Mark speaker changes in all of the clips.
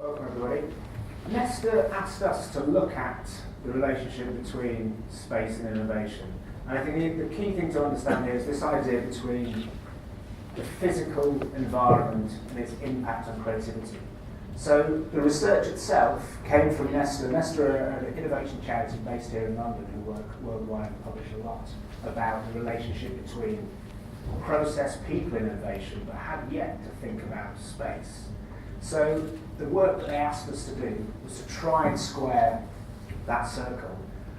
Speaker 1: Welcome everybody. NESTA asked us to look at the relationship between space and innovation. And I think the key thing to understand here is this idea between the physical environment and its impact on creativity. So the research itself came from NESTA. NESTA are an innovation charity based here in London who work worldwide and publish a lot about the relationship between process, people innovation, but have yet to think about space. So the work that they asked us to do was to try and square that circle,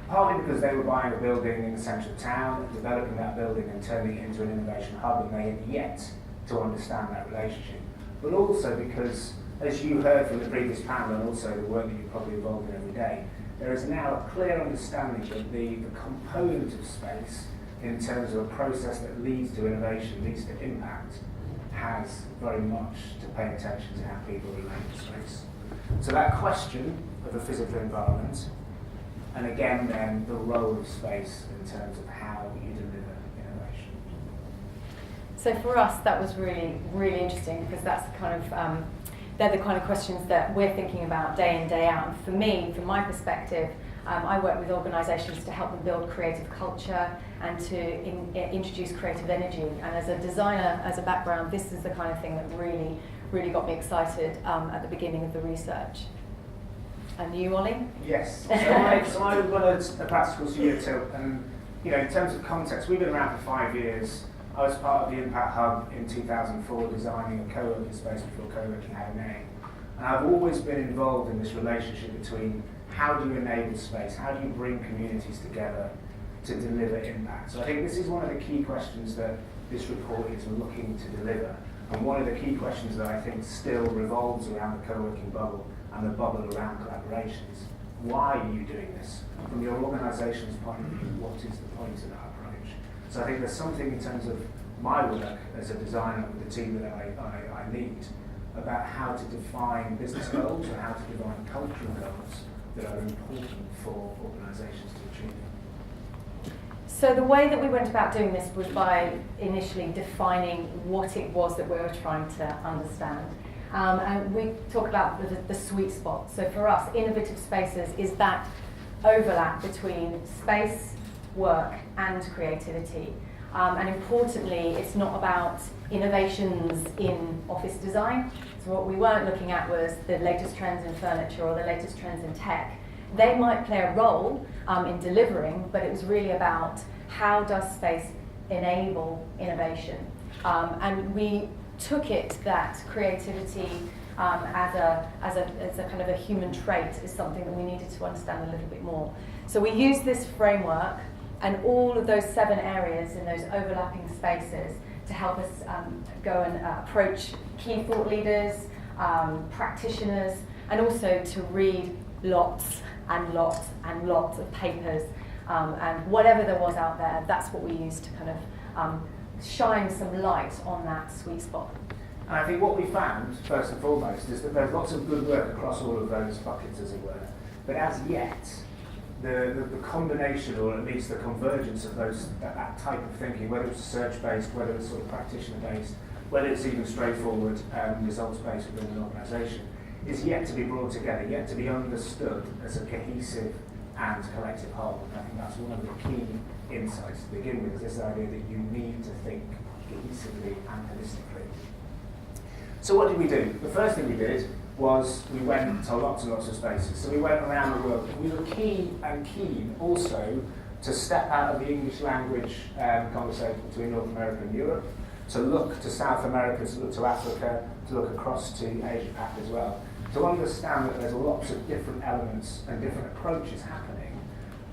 Speaker 1: partly because they were buying a building in the centre of town, developing that building and turning it into an innovation hub, and they had yet to understand that relationship. But also because, as you heard from the previous panel and also the work that you're probably involved in every day, there is now a clear understanding that the component of space in terms of a process that leads to innovation, leads to impact, has very much to pay attention to how people relate to space. So that question of the physical environment, and again then the role of space in terms of how you deliver innovation.
Speaker 2: So for us that was really, really interesting because that's the kind of, they're the kind of questions that we're thinking about day in, day out. And for me, from my perspective, I work with organisations to help them build creative culture and to introduce creative energy. And as a designer, as a background, this is the kind of thing that really, really got me excited at the beginning of the research. And you, Ollie?
Speaker 1: Yes. So I run a practical studio too, and in terms of context, we've been around for 5 years. I was part of the Impact Hub in 2004, designing a co-working space before co-working had a name. And I've always been involved in this relationship between how do you enable space, how do you bring communities together to deliver impact. So I think this is one of the key questions that this report is looking to deliver, and one of the key questions that I think still revolves around the co-working bubble and the bubble around collaborations. Why are you doing this? From your organisation's point of view, what is the point of that approach? So I think there's something in terms of my work as a designer with the team that I lead about how to define business goals and how to define cultural goals that are important for organisations to achieve.
Speaker 2: So the way that we went about doing this was by initially defining what it was that we were trying to understand. And we talk about the sweet spot. So for us, innovative spaces is that overlap between space, work and creativity. And importantly, it's not about innovations in office design. So what we weren't looking at was the latest trends in furniture or the latest trends in tech. They might play a role in delivering, but it was really about how does space enable innovation. And we took it that creativity as a kind of a human trait is something that we needed to understand a little bit more. So we used this framework and all of those 7 areas in those overlapping spaces to help us go and approach key thought leaders, practitioners, and also to read lots and lots and lots of papers, and whatever there was out there, that's what we used to kind of shine some light on that sweet spot.
Speaker 1: And I think what we found, first and foremost, is that there's lots of good work across all of those buckets, as it were, but as yet, the combination, or at least the convergence of that type of thinking, whether it's research-based, whether it's sort of practitioner-based, whether it's even straightforward results-based within an organisation, is yet to be brought together, yet to be understood as a cohesive and collective whole. And I think that's one of the key insights to begin with, is this idea that you need to think cohesively and holistically. So what did we do? The first thing we did was we went to lots and lots of spaces. So we went around the world. We were keen also to step out of the English language conversation between North America and Europe, to look to South America, to look to Africa, to look across to Asia Pac as well, to understand that there's lots of different elements and different approaches happening.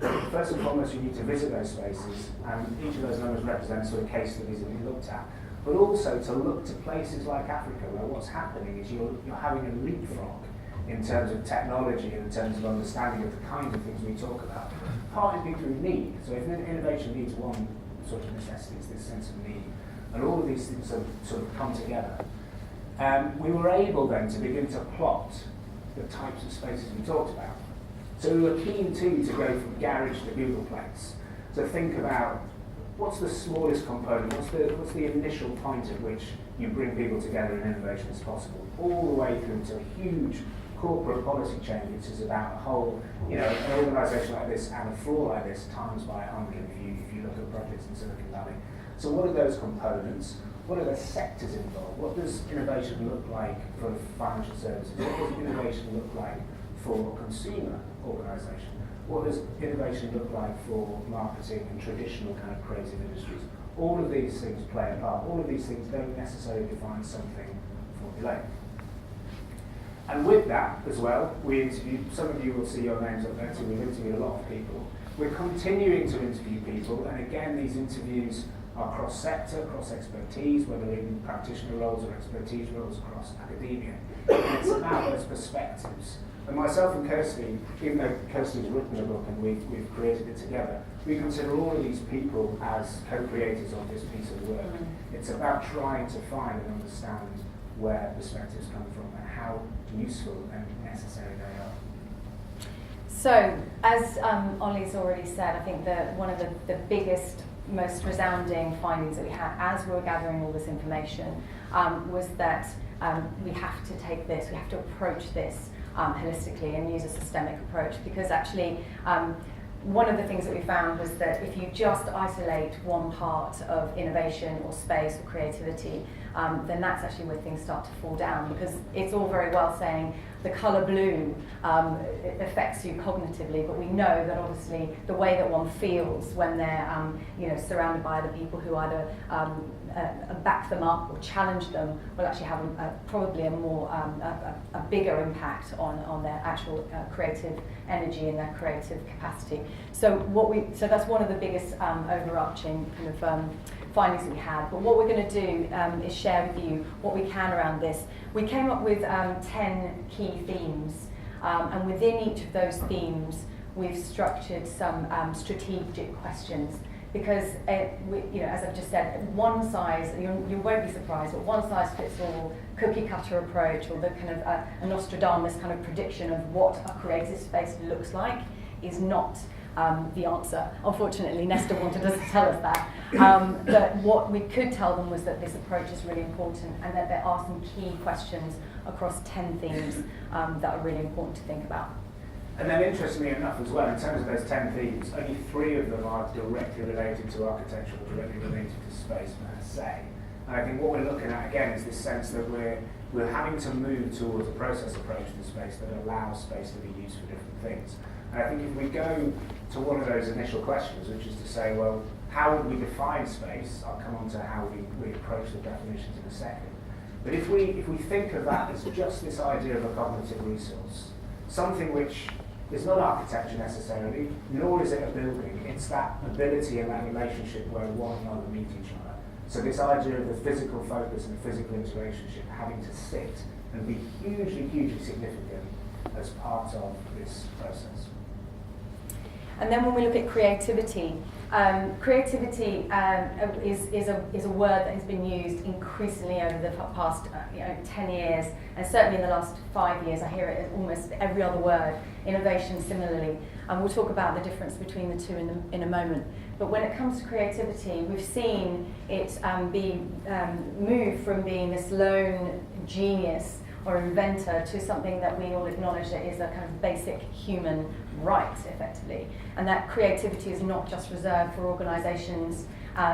Speaker 1: But first and foremost, you need to visit those spaces, and each of those numbers represents sort of case studies that we looked at. But also to look to places like Africa, where what's happening is you're having a leapfrog in terms of technology and in terms of understanding of the kinds of things we talk about. Partly through need. So if innovation needs one sort of necessity, it's this sense of need. And all of these things have sort of come together. We were able then to begin to plot the types of spaces we talked about. So we were keen too to go from garage to Googleplex, to think about what's the smallest component, what's the initial point at which you bring people together in innovation as possible, all the way through to huge corporate policy change, which is about a whole, an organisation like this and a floor like this times by 100 if you look at projects in Silicon Valley. So what are those components? What are the sectors involved? What does innovation look like for financial services? What does innovation look like for a consumer organisation? What does innovation look like for marketing and traditional kind of creative industries? All of these things play a part. All of these things don't necessarily define something formulaic. And with that as well, we interviewed, some of you will see your names up there too, we've interviewed a lot of people. We're continuing to interview people, and again, these interviews are cross-sector, cross-expertise, whether in practitioner roles or expertise roles across academia. And it's about those perspectives. And myself and Kursty, even though Kirsty's written a book and we've created it together, we consider all of these people as co-creators of this piece of work. It's about trying to find and understand where perspectives come from and how useful and necessary they are.
Speaker 2: So, as Ollie's already said, I think that one of the biggest, most resounding findings that we had as we were gathering all this information was that we have to take this, we have to approach this holistically and use a systemic approach, because actually one of the things that we found was that if you just isolate one part of innovation or space or creativity, then that's actually where things start to fall down, because it's all very well saying the colour blue affects you cognitively, but we know that obviously the way that one feels when they're surrounded by other people who either back them up or challenge them will actually have probably a bigger impact on their actual creative energy and their creative capacity. So that's one of the biggest overarching kind of findings that we had. But what we're going to do is share with you what we can around this. We came up with 10 key themes, and within each of those themes we've structured some strategic questions, because as I've just said, one size, you won't be surprised, but one size fits all cookie cutter approach, or the kind of a Nostradamus kind of prediction of what a creative space looks like is not the answer. Unfortunately, NESTA wanted us to tell us that. But what we could tell them was that this approach is really important, and that there are some key questions across 10 themes that are really important to think about.
Speaker 1: And then interestingly enough as well, in terms of those 10 themes, only 3 of them are directly related to architecture or directly related to space per se. And I think what we're looking at again is this sense that we're having to move towards a process approach to space that allows space to be used for different things. And I think if we go to one of those initial questions, which is to say, well, how would we define space? I'll come on to how we approach the definitions in a second. But if we think of that as just this idea of a cognitive resource, something which is not architecture necessarily, nor is it a building, it's that ability and that relationship where one and another meet each other. So this idea of the physical focus and the physical interrelationship having to sit and be hugely, hugely significant as part of this process.
Speaker 2: And then when we look at creativity, creativity is a word that has been used increasingly over the past 10 years, and certainly in the last 5 years I hear it in almost every other word. Innovation similarly, and we'll talk about the difference between the two in a moment. But when it comes to creativity, we've seen it be moved from being this lone genius or inventor to something that we all acknowledge that is a kind of basic human right, effectively. And that creativity is not just reserved for organisations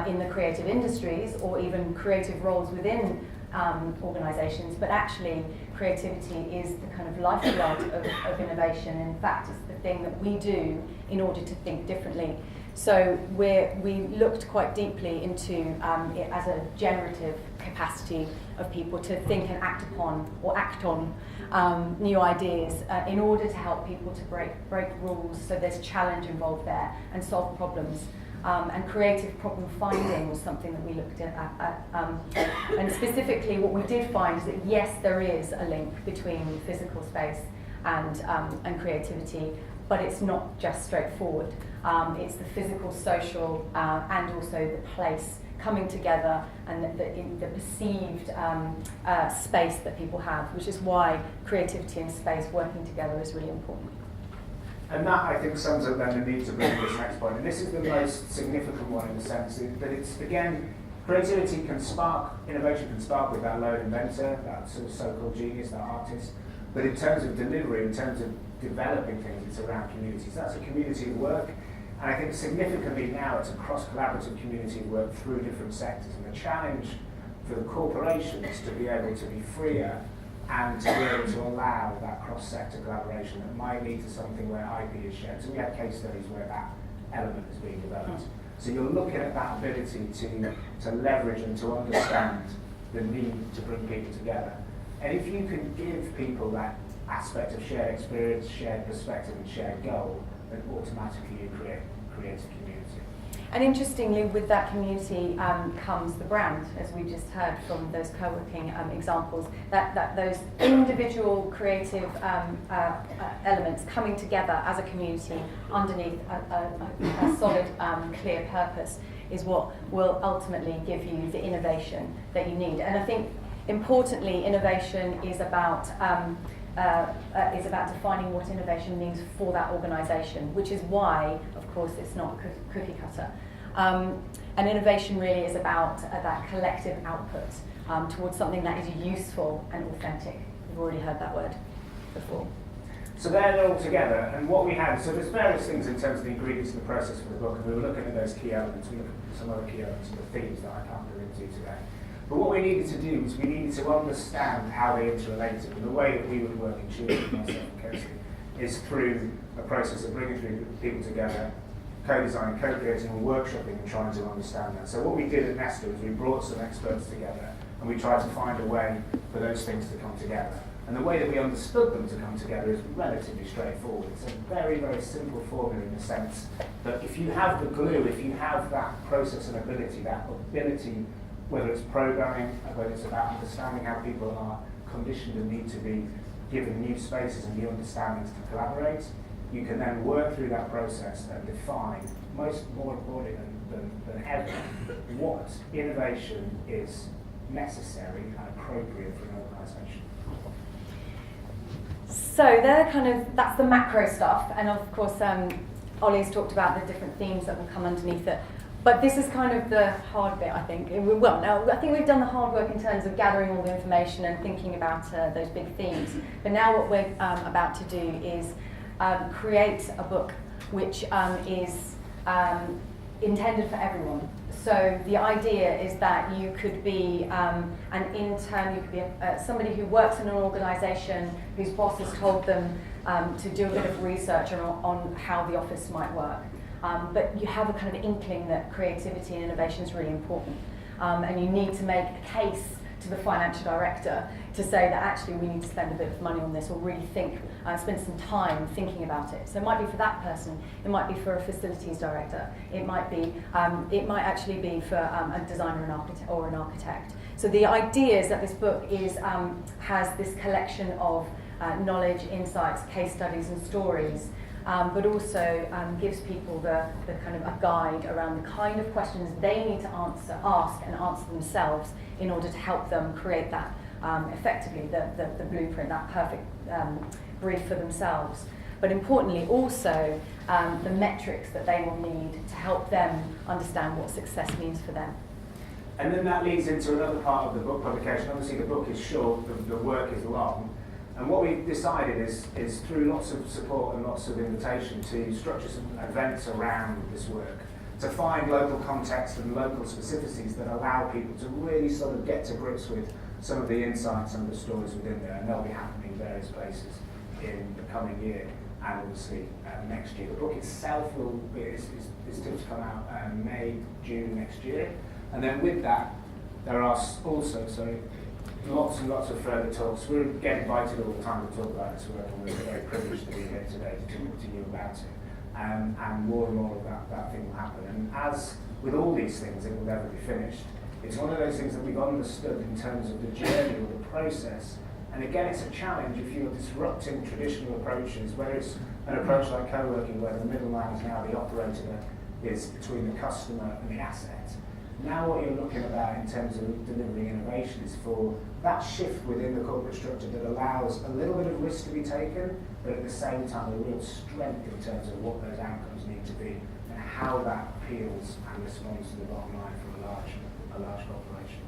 Speaker 2: in the creative industries or even creative roles within organisations, but actually creativity is the kind of lifeblood of innovation. In fact, it's the thing that we do in order to think differently. So we looked quite deeply into it as a generative capacity of people to think and act upon or act on new ideas in order to help people to break rules. So there's challenge involved there and solve problems. And creative problem finding was something that we looked at. And specifically what we did find is that yes, there is a link between physical space and creativity, but it's not just straightforward. It's the physical, social, and also the place coming together and the perceived space that people have, which is why creativity and space working together is really important.
Speaker 1: And that, I think, sums up then the need to bring this next point. And this is the most significant one in the sense that it's, again, creativity can spark, innovation can spark with that lone inventor, that sort of so-called genius, that artist. But in terms of delivery, in terms of developing things, it's around communities. That's a community of work. And I think significantly now it's a cross-collaborative community of work through different sectors. And the challenge for the corporations to be able to be freer and to be able to allow that cross-sector collaboration that might lead to something where IP is shared. So we have case studies where that element is being developed. So you're looking at that ability to leverage and to understand the need to bring people together. And if you can give people that aspect of shared experience, shared perspective and shared goal, then automatically you create a community.
Speaker 2: And interestingly, with that community comes the brand, as we just heard from those co-working examples, that those individual creative elements coming together as a community underneath a solid, clear purpose is what will ultimately give you the innovation that you need. And I think, importantly, innovation is about defining what innovation means for that organisation, which is why, of course, it's not cookie cutter. And innovation really is about that collective output towards something that is useful and authentic. We've already heard that word before.
Speaker 1: So they're all together, and what we had, so there's various things in terms of the ingredients and the process for the book, and we were looking at those key elements, we looked at some other key elements and the themes that I can't go into today. But what we needed to do is we needed to understand how they interrelated, and the way that we would work in Turing, myself and Kursty, is through a process of bringing three people together, co-designing, co-creating and workshopping and trying to understand that. So what we did at NESTA is we brought some experts together and we tried to find a way for those things to come together. And the way that we understood them to come together is relatively straightforward. It's a very, very simple formula in the sense that if you have the glue, if you have that process and ability, whether it's programming, whether it's about understanding how people are conditioned and need to be given new spaces and new understandings to collaborate, you can then work through that process and define, more importantly than ever, what innovation is necessary and appropriate for an organisation.
Speaker 2: So that's the macro stuff, and of course Ollie's talked about the different themes that will come underneath it. But this is kind of the hard bit, I think. Well, now I think we've done the hard work in terms of gathering all the information and thinking about those big themes. But now what we're about to do is create a book which is intended for everyone. So the idea is that you could be an intern, you could be somebody who works in an organisation whose boss has told them to do a bit of research on how the office might work. But you have a kind of inkling that creativity and innovation is really important. And you need to make a case to the financial director to say that actually we need to spend a bit of money on this, or really spend some time thinking about it. So it might be for that person, it might be for a facilities director, it might actually be for a designer or an architect. So the idea is that this book has this collection of knowledge, insights, case studies and stories, but also gives people the kind of a guide around the kind of questions they need to ask and answer themselves in order to help them create that effectively the blueprint, that perfect brief for themselves. But importantly also the metrics that they will need to help them understand what success means for them.
Speaker 1: And then that leads into another part of the book publication. Obviously the book is short, the work is long. And what we've decided is through lots of support and lots of invitation to structure some events around this work, to find local context and local specificities that allow people to really sort of get to grips with some of the insights and the stories within there. And they'll be happening in various places in the coming year and obviously next year. The book itself is due to come out May, June next year. And then with that, there are also, lots and lots of further talks. We get invited all the time to talk about this work, and we're very privileged to be here today to talk to you about it. And more of that thing will happen. And as with all these things, it will never be finished. It's one of those things that we've understood in terms of the journey or the process. And again, it's a challenge if you're disrupting traditional approaches, whether it's an approach like co-working, where the middleman is now the operator, is between the customer and the asset. Now what you're looking about in terms of delivering innovation is for that shift within the corporate structure that allows a little bit of risk to be taken, but at the same time a real strength in terms of what those outcomes need to be and how that appeals and responds to the bottom line from a large corporation.